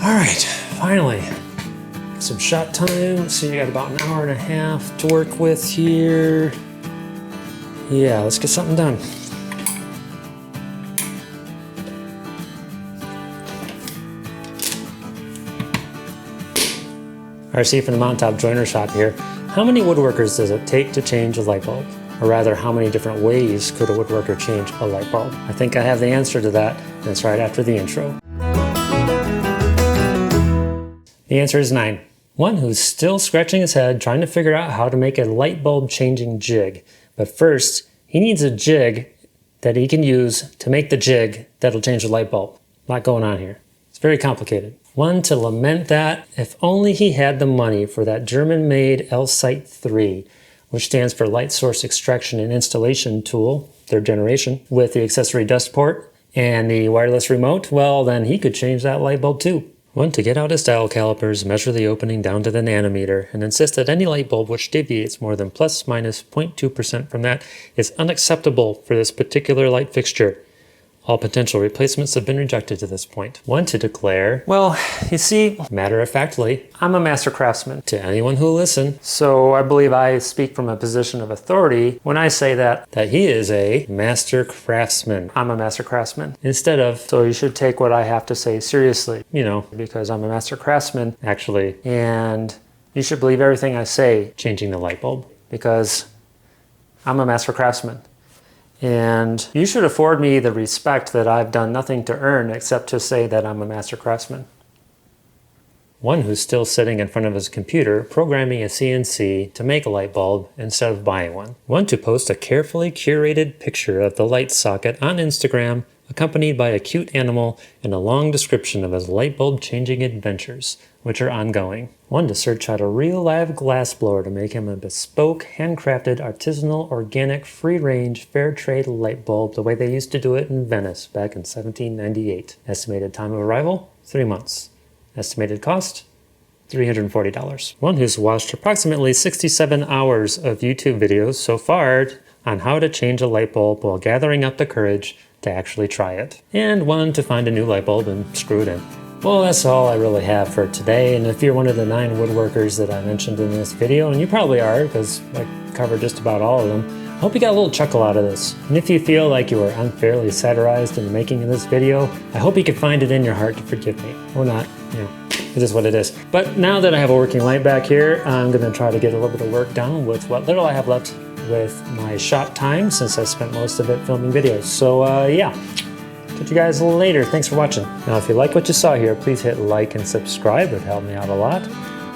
All right, finally, some shot time. Let's see, I got about an hour and a half to work with here. Yeah, let's get something done. All right, see from the mountaintop joiner shop here. How many woodworkers does it take to change a light bulb? Or rather, how many different ways could a woodworker change a light bulb? I think I have the answer to that, and it's right after the intro. The answer is 9. One who's still scratching his head trying to figure out how to make a light bulb changing jig. But first, he needs a jig that he can use to make the jig that'll change the light bulb. A lot going on here. It's very complicated. One to lament that if only he had the money for that German-made L-Site 3, which stands for Light Source Extraction and Installation Tool, 3rd generation, with the accessory dust port and the wireless remote, well, then he could change that light bulb too. One to get out his dial calipers, measure the opening down to the nanometer, and insist that any light bulb which deviates more than plus minus 0.2% from that is unacceptable for this particular light fixture. All potential replacements have been rejected to this point. One to declare, well, you see, matter-of-factly, I'm a master craftsman to anyone who'll listen. So I believe I speak from a position of authority when I say that he is a master craftsman. I'm a master craftsman. Instead of, so you should take what I have to say seriously, you know, because I'm a master craftsman, actually. And you should believe everything I say changing the light bulb, because I'm a master craftsman. And you should afford me the respect that I've done nothing to earn except to say that I'm a master craftsman. One who's still sitting in front of his computer programming a CNC to make a light bulb instead of buying one. One to post a carefully curated picture of the light socket on Instagram, accompanied by a cute animal and a long description of his light bulb changing adventures, which are ongoing. One to search out a real live glassblower to make him a bespoke, handcrafted, artisanal, organic, free-range, fair trade light bulb the way they used to do it in Venice back in 1798. Estimated time of arrival, 3 months. Estimated cost, $340. One who's watched approximately 67 hours of YouTube videos so far on how to change a light bulb while gathering up the courage to actually try it. And one to find a new light bulb and screw it in. Well, that's all I really have for today, and if you're one of the 9 woodworkers that I mentioned in this video, and you probably are because I covered just about all of them, I hope you got a little chuckle out of this. And if you feel like you were unfairly satirized in the making of this video, I hope you can find it in your heart to forgive me. Or not, you know, it is what it is. But now that I have a working light back here, I'm going to try to get a little bit of work done with what little I have left with my shop time, since I spent most of it filming videos. So yeah. Catch you guys later. Thanks for watching. Now, if you like what you saw here, please hit like and subscribe. It would help me out a lot.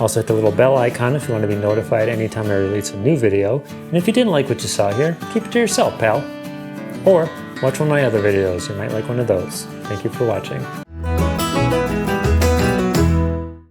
Also hit the little bell icon if you want to be notified anytime I release a new video. And if you didn't like what you saw here, keep it to yourself, pal. Or watch one of my other videos. You might like one of those. Thank you for watching.